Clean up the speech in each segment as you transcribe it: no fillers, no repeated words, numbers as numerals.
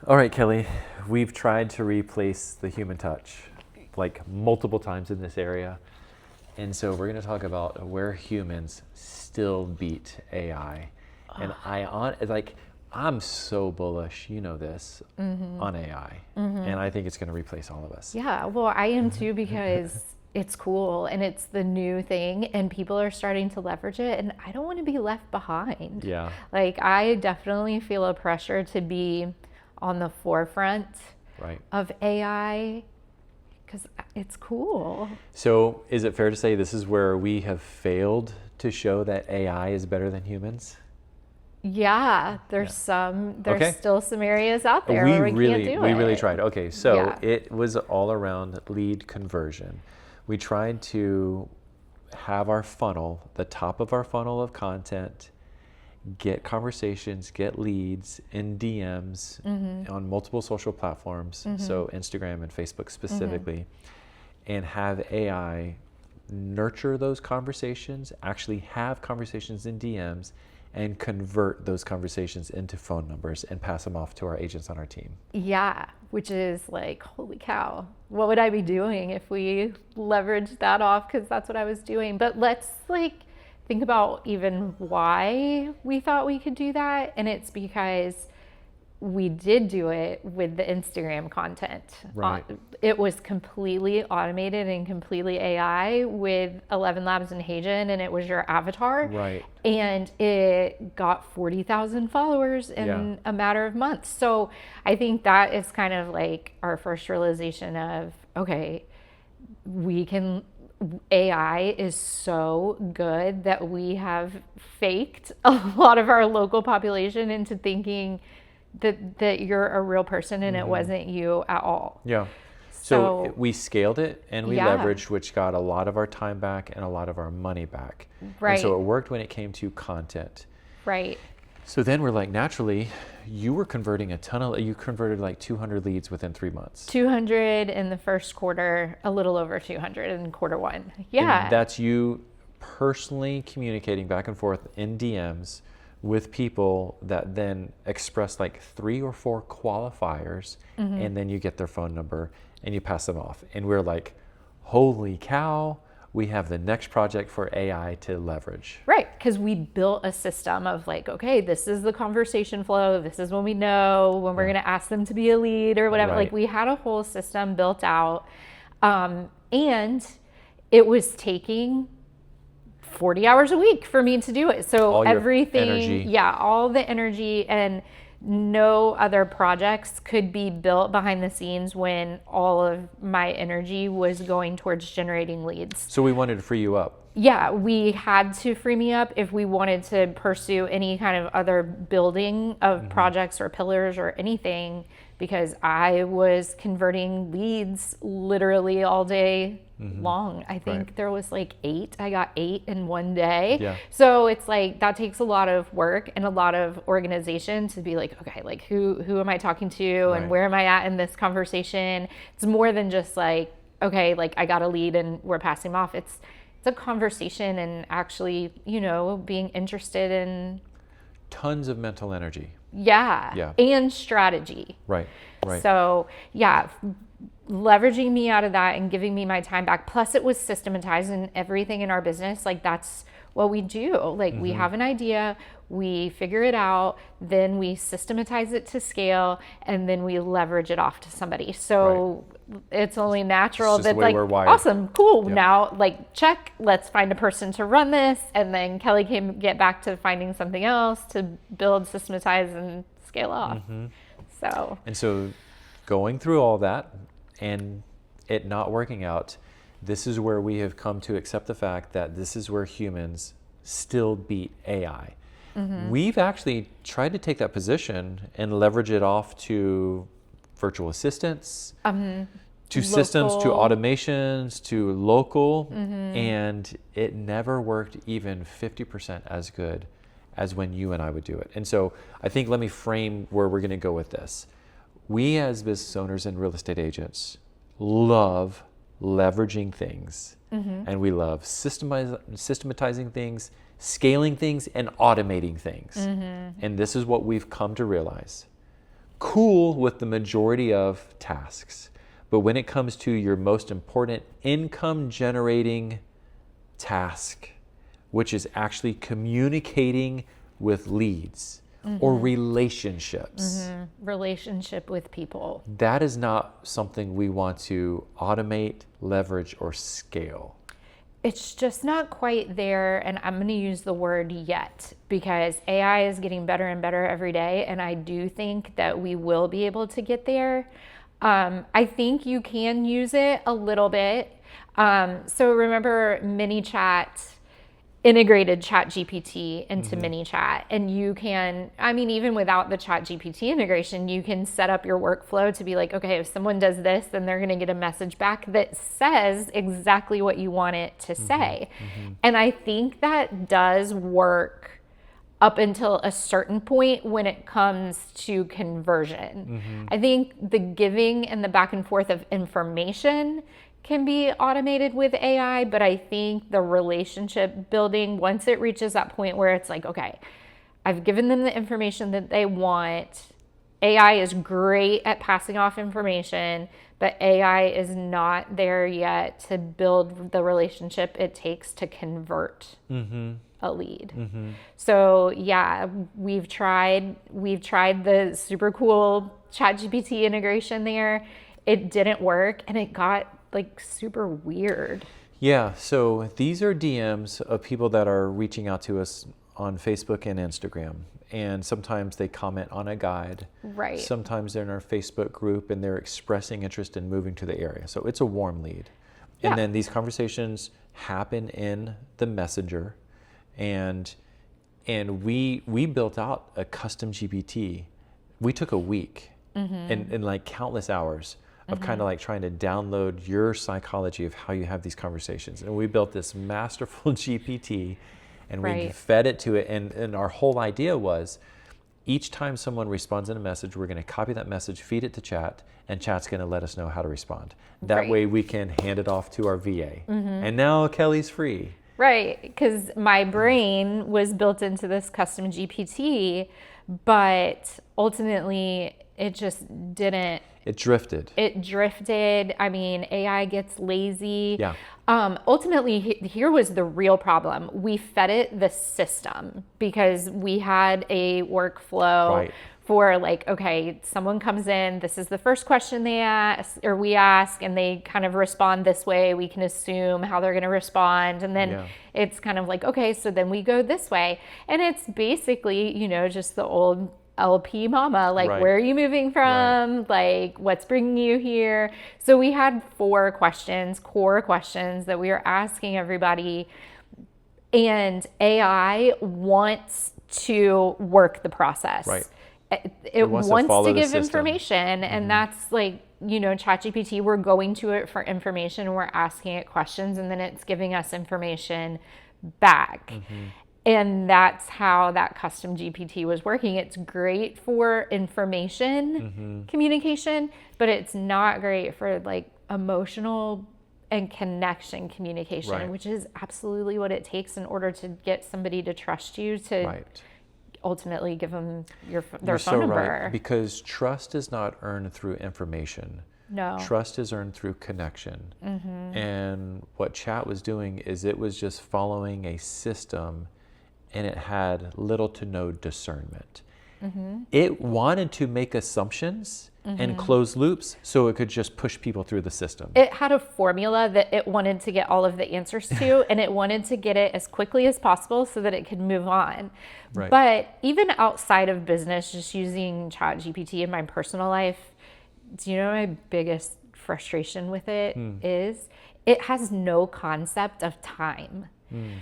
All right, Kelly, we've tried to replace the human touch like multiple times in this area. And so we're going to talk about where humans still beat AI. And I'm so bullish, you know this, on AI. And I think it's going to replace all of us. Yeah, well, I am too because it's cool and it's the new thing and people are starting to leverage it and I don't want to be left behind. Yeah. Like I definitely feel a pressure to be on the forefront Right. of AI because it's cool. So is it fair to say this is where we have failed to show that AI is better than humans? Yeah, there's still some areas out there where we can't do it. We really tried. Okay, so Yeah. it was all around lead conversion. We tried to have our funnel, the top of our funnel of content, get conversations, get leads in DMs on multiple social platforms, so Instagram and Facebook specifically, and have AI nurture those conversations, actually have conversations in DMs, and convert those conversations into phone numbers and pass them off to our agents on our team. Yeah, which is like, holy cow, what would I be doing if we leveraged that off? Because that's what I was doing. But let's think about even why we thought we could do that. And it's because we did do it with the Instagram content. Right. It was completely automated and completely AI with 11 Labs and Hagen, and it was your avatar. Right. And it got 40,000 followers in a matter of months. So I think that is kind of like our first realization of, okay, AI is so good that we have faked a lot of our local population into thinking that you're a real person and it wasn't you at all. Yeah. So we scaled it and we Yeah. leveraged, which got a lot of our time back and a lot of our money back. Right. And so it worked when it came to content. Right. So then we're like, naturally, you were converting you converted like 200 leads within 3 months. 200 in the first quarter, a little over 200 in quarter one. Yeah. And that's you personally communicating back and forth in DMs with people that then express like 3 or 4 qualifiers, and then you get their phone number and you pass them off. And we're like, holy cow, we have the next project for AI to leverage. Right, because we built a system of like, okay, this is the conversation flow. This is when we know when we're going to ask them to be a lead or whatever. Right. Like we had a whole system built out, and it was taking 40 hours a week for me to do it. So All your everything, energy. all the energy, and no other projects could be built behind the scenes when all of my energy was going towards generating leads. So we wanted to free you up. Yeah, we had to free me up if we wanted to pursue any kind of other building of projects or pillars or anything, because I was converting leads literally all day long. I think there was like 8. I got 8 in one day. Yeah. So it's like that takes a lot of work and a lot of organization to be like, okay, like who am I talking to and where am I at in this conversation? It's more than just like, okay, like I got a lead and we're passing them off. It's a conversation and actually, being interested in Tons of mental energy. Yeah. And strategy. Right. So leveraging me out of that and giving me my time back. Plus it was systematized in everything in our business. Like that's what we do. Like we have an idea, we figure it out, then we systematize it to scale, and then we leverage it off to somebody. So it's only natural It's just that the way like, we're wired. awesome, cool. Yep. Now like check, let's find a person to run this. And then Kelly can get back to finding something else to build, systematize, and scale off. And so going through all that and it not working out, this is where we have come to accept the fact that this is where humans still beat AI. We've actually tried to take that position and leverage it off to virtual assistants, to systems, to automations, to local, and it never worked even 50% as good as when you and I would do it. And so I think let me frame where we're going to go with this. We as business owners and real estate agents love leveraging things, and we love systematizing things, scaling things, and automating things. And this is what we've come to realize. cool with the majority of tasks. But when it comes to your most important income generating task, which is actually communicating with leads or relationships, relationship with people, that is not something we want to automate, leverage, or scale. It's just not quite there, and I'm going to use the word yet, because AI is getting better and better every day, and I do think that we will be able to get there. I think you can use it a little bit. So remember MiniChat integrated ChatGPT into MiniChat, and you can, I mean, even without the ChatGPT integration, you can set up your workflow to be like, okay, if someone does this, then they're going to get a message back that says exactly what you want it to say. And I think that does work up until a certain point when it comes to conversion. I think the giving and the back and forth of information can be automated with AI, but I think the relationship building, once it reaches that point where it's like, okay, I've given them the information that they want. AI is great at passing off information, but AI is not there yet to build the relationship it takes to convert a lead. So yeah, we've tried the super cool ChatGPT integration there. It didn't work, and it got like super weird. Yeah, so these are DMs of people that are reaching out to us on Facebook and Instagram. And sometimes they comment on a guide. Right. Sometimes they're in our Facebook group and they're expressing interest in moving to the area. So it's a warm lead. And then these conversations happen in the messenger. And we built out a custom GPT. We took a week and like countless hours of kind of like trying to download your psychology of how you have these conversations. And we built this masterful GPT, and we fed it to it. And our whole idea was each time someone responds in a message, we're going to copy that message, feed it to chat, and chat's going to let us know how to respond. That way we can hand it off to our VA. And now Kelly's free. Right, because my brain was built into this custom GPT, but ultimately it just didn't. It drifted. I mean, AI gets lazy. Yeah. Ultimately, here was the real problem. We fed it the system because we had a workflow for like, okay, someone comes in, this is the first question they ask, or we ask, and they kind of respond this way. We can assume how they're going to respond. And then it's kind of like, okay, so then we go this way. And it's basically, you know, just the old LP mama, like, where are you moving from? Like, what's bringing you here? So we had 4 questions, core questions that we were asking everybody. And AI wants to work the process. It wants to give information. And that's like, you know, ChatGPT, we're going to it for information. We're asking it questions, and then it's giving us information back. And that's how that custom GPT was working. It's great for information communication, but it's not great for like emotional and connection communication, which is absolutely what it takes in order to get somebody to trust you, to ultimately give them their phone number. Because trust is not earned through information. No. Trust is earned through connection. And what chat was doing is it was just following a system, and it had little to no discernment. It wanted to make assumptions and close loops so it could just push people through the system. It had a formula that it wanted to get all of the answers to, and it wanted to get it as quickly as possible so that it could move on. But even outside of business, just using ChatGPT in my personal life, do you know my biggest frustration with it is? It has no concept of time.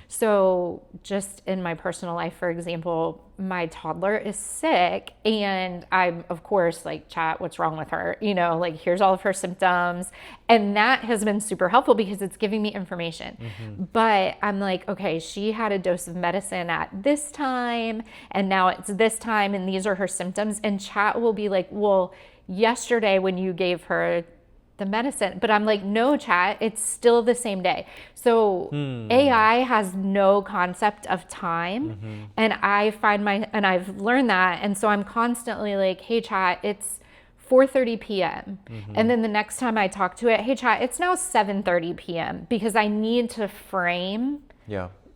So just in my personal life, for example, my toddler is sick, and I'm, of course, like, chat, what's wrong with her? You know, like, here's all of her symptoms. And that has been super helpful because it's giving me information. But I'm like, okay, she had a dose of medicine at this time, and now it's this time, and these are her symptoms. And chat will be like, well, yesterday when you gave her the medicine. But I'm like, no, chat, it's still the same day. So AI has no concept of time. And I've learned that. And so I'm constantly like, hey, chat, it's 4:30 p.m. And then the next time I talk to it, hey, chat, it's now 7:30 p.m. because I need to frame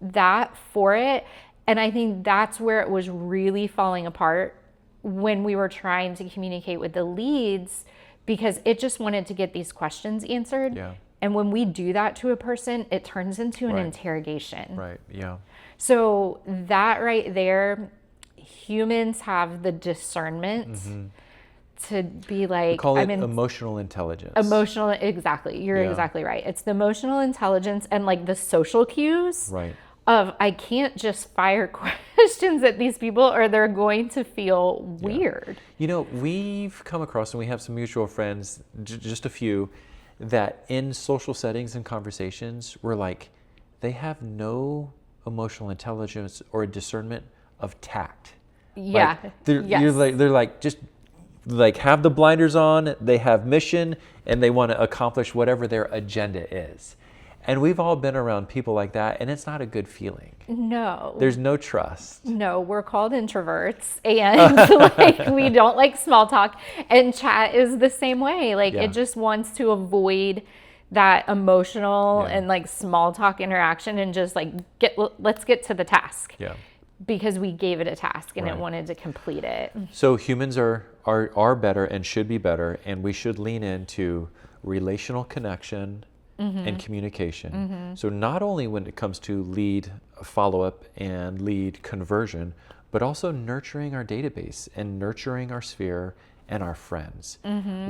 that for it. And I think that's where it was really falling apart when we were trying to communicate with the leads, because it just wanted to get these questions answered. Yeah. And when we do that to a person, it turns into an interrogation. Right. Yeah. So that right there, humans have the discernment to be like, we call it emotional intelligence. Exactly. You're exactly right. It's the emotional intelligence and like the social cues. Right. Of I can't just fire questions at these people or they're going to feel weird. You know, we've come across, and we have some mutual friends, just a few, that in social settings and conversations, we're like, they have no emotional intelligence or discernment of tact. Yeah. Like, they're like, just like have the blinders on, they have mission, and they want to accomplish whatever their agenda is. And we've all been around people like that, and it's not a good feeling. No. There's no trust. No, we're called introverts, and like we don't like small talk. And chat is the same way. Like it just wants to avoid that emotional and like small talk interaction and just like let's get to the task. Yeah. Because we gave it a task and it wanted to complete it. So humans are better and should be better, and we should lean into relational connection and communication. So not only when it comes to lead follow-up and lead conversion, but also nurturing our database and nurturing our sphere and our friends.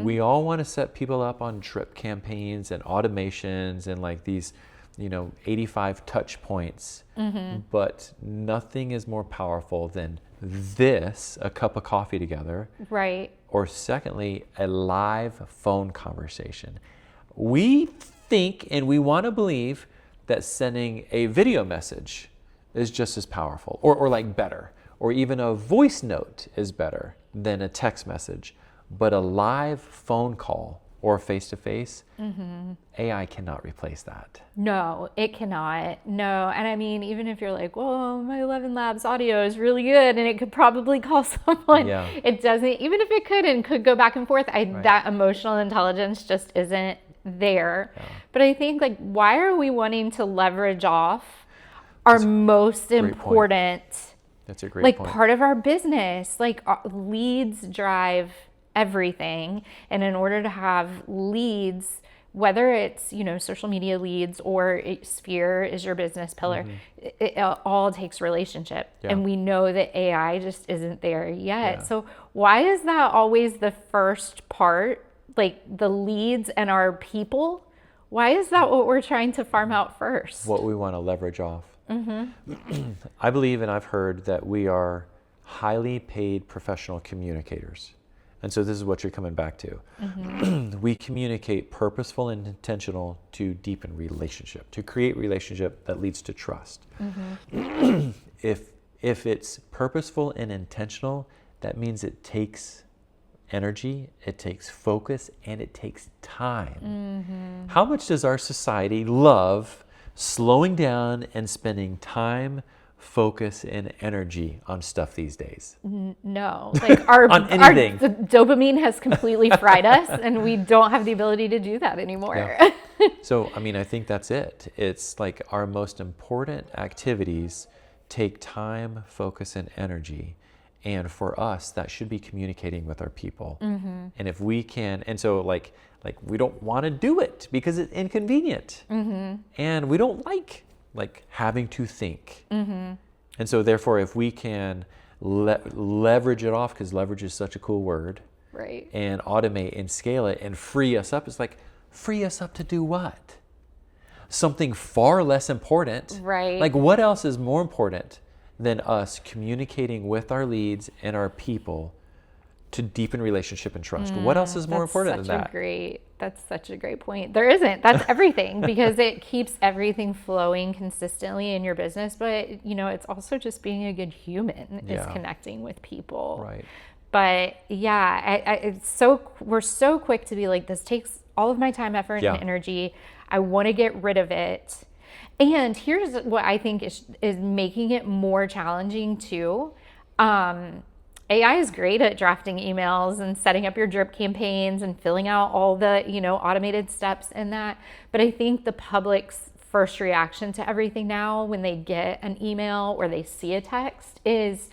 We all want to set people up on drip campaigns and automations and like these, 85 touch points, but nothing is more powerful than this, a cup of coffee together. Right. Or secondly, a live phone conversation. We think and we want to believe that sending a video message is just as powerful or like better, or even a voice note is better than a text message. But a live phone call or face-to-face, AI cannot replace that. No, it cannot. No. And I mean, even if you're like, well, my 11 Labs audio is really good and it could probably call someone, it doesn't. Even if it could and could go back and forth, that emotional intelligence just isn't there. But I think like, why are we wanting to leverage off our most important, that's a great point. Part of our business? Like leads drive everything. And in order to have leads, whether it's, social media leads or Sphere is your business pillar, it all takes relationship. And we know that AI just isn't there yet. So why is that always the first part? Like the leads and our people, why is that what we're trying to farm out first? What we want to leverage off. I believe, and I've heard, that we are highly paid professional communicators. And so this is what you're coming back to. We communicate purposeful and intentional to deepen relationship, to create relationship that leads to trust. If it's purposeful and intentional, that means it takes energy, it takes focus, and it takes time. How much does our society love slowing down and spending time, focus, and energy on stuff these days? No, like our the dopamine has completely fried us, and we don't have the ability to do that anymore. So, I think that's it. It's like our most important activities take time, focus, and energy. And for us, that should be communicating with our people. And if we can, and so like we don't want to do it because it's inconvenient. And we don't like having to think. And so therefore, if we can leverage it off, because leverage is such a cool word, right? And automate and scale it and free us up. It's like, free us up to do what? Something far less important. Right. Like what else is more important than us communicating with our leads and our people to deepen relationship and trust? What else is more important than that? That's such a great point. There isn't. That's everything, because it keeps everything flowing consistently in your business. But, it's also just being a good human is connecting with people. Right. But we're so quick to be like, this takes all of my time, effort, Yeah. and energy. I want to get rid of it. And here's what I think is making it more challenging too. AI is great at drafting emails and setting up your drip campaigns and filling out all the, automated steps in that. But I think the public's first reaction to everything now when they get an email or they see a text is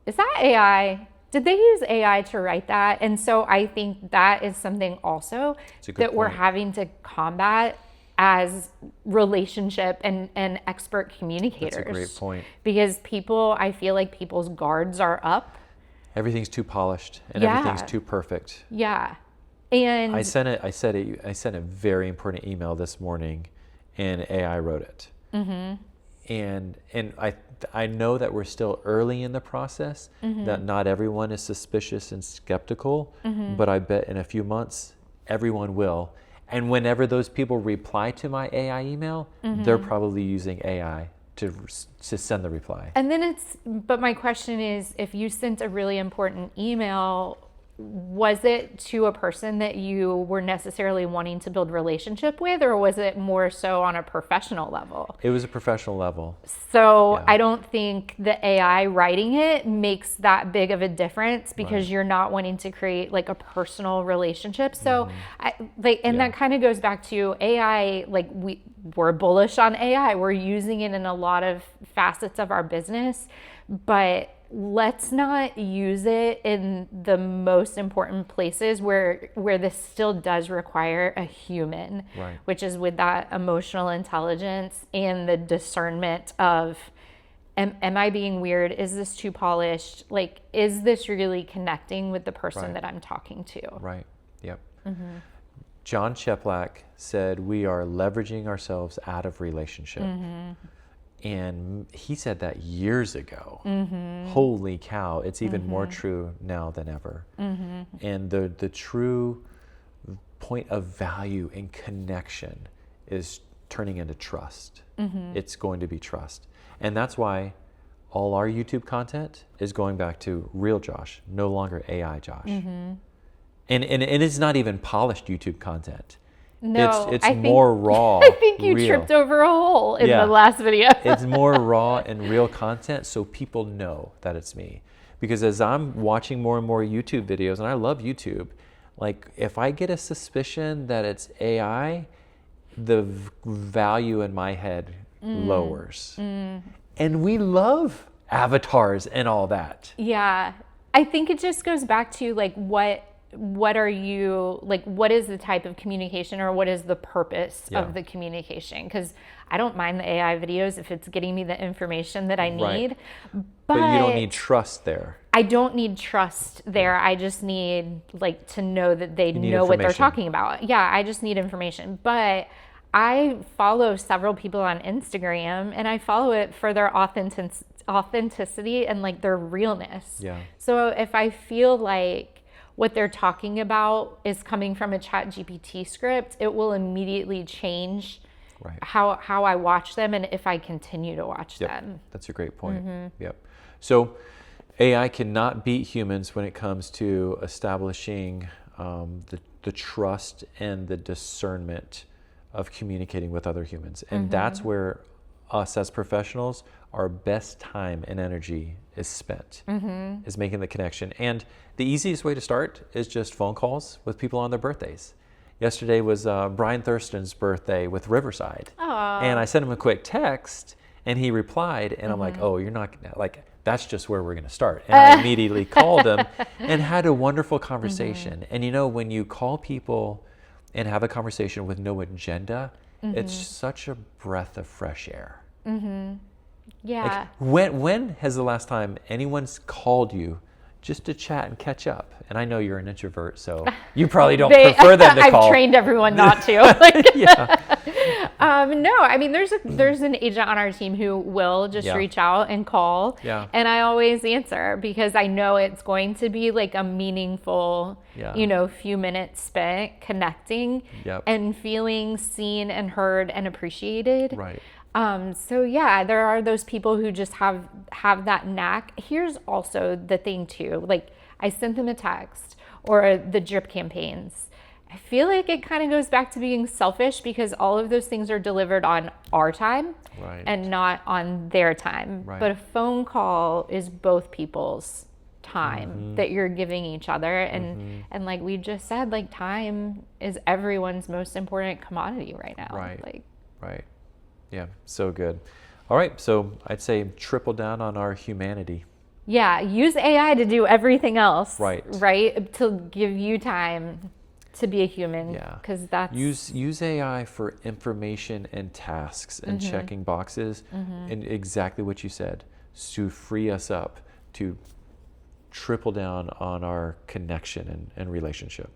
that AI? Did they use AI to write that? And so I think that is something also that we're having to combat as relationship and expert communicators. That's a great point. Because I feel like people's guards are up. Everything's too polished and everything's too perfect. Yeah. And I sent a very important email this morning and AI wrote it. And I know that we're still early in the process, that not everyone is suspicious and skeptical, but I bet in a few months, everyone will. And whenever those people reply to my AI email, they're probably using AI to send the reply. And then but my question is, if you sent a really important email, was it to a person that you were necessarily wanting to build relationship with, or was it more so on a professional level? It was a professional level. So I don't think the AI writing it makes that big of a difference because you're not wanting to create like a personal relationship. So that kind of goes back to AI. Like we're bullish on AI. We're using it in a lot of facets of our business, but let's not use it in the most important places where this still does require a human, which is with that emotional intelligence and the discernment of, am I being weird? Is this too polished? Like, is this really connecting with the person that I'm talking to? Right. Yep. John Cheplack said, we are leveraging ourselves out of relationship. And he said that years ago. Holy cow, it's even more true now than ever. And the true point of value and connection is turning into trust. It's going to be trust. And that's why all our YouTube content is going back to real Josh, no longer AI Josh. And it's not even polished YouTube content. No, it's more raw. I think you real. tripped over a hole in the last video. It's more raw and real content, so people know that it's me. Because as I'm watching more and more YouTube videos, and I love YouTube, like if I get a suspicion that it's AI, the value in my head lowers. And we love avatars and all that. Yeah, I think it just goes back to like what are you, like, what is the type of communication or what is the purpose of the communication? Because I don't mind the AI videos if it's getting me the information that I need. But you don't need trust there. I don't need trust there. I just need like to know that they know what they're talking about. Yeah, I just need information. But I follow several people on Instagram and I follow it for their authenticity and like their realness. Yeah. So if I feel like what they're talking about is coming from a ChatGPT script, it will immediately change how I watch them and if I continue to watch them. That's a great point. Yep. So AI cannot beat humans when it comes to establishing the trust and the discernment of communicating with other humans. And that's where us as professionals, our best time and energy is spent, is making the connection. And the easiest way to start is just phone calls with people on their birthdays. Yesterday was Brian Thurston's birthday with Riverside. Aww. And I sent him a quick text and he replied and I'm like, oh, you're not, like, that's just where we're going to start. And I immediately called him and had a wonderful conversation. And you know, when you call people and have a conversation with no agenda, it's such a breath of fresh air. Yeah. Like, when has the last time anyone's called you just to chat and catch up? And I know you're an introvert, so you probably don't prefer them to call. I've trained everyone not to. No, I mean, there's an agent on our team who will just reach out and call. Yeah. And I always answer because I know it's going to be like a meaningful, few minutes spent connecting and feeling seen and heard and appreciated. Right. So yeah, there are those people who just have that knack. Here's also the thing too, like I sent them a text or the drip campaigns I feel like it kind of goes back to being selfish because all of those things are delivered on our time Right. and not on their time. Right. But a phone call is both people's time that you're giving each other. And like we just said, like time is everyone's most important commodity right now. Right. Like, Right. Yeah, so good. All right, so I'd say triple down on our humanity. yeah, use AI to do everything else. Right. Right? To give you time to be a human. Yeah. Because that's... Use AI for information and tasks and checking boxes and exactly what you said, to free us up to triple down on our connection and relationship.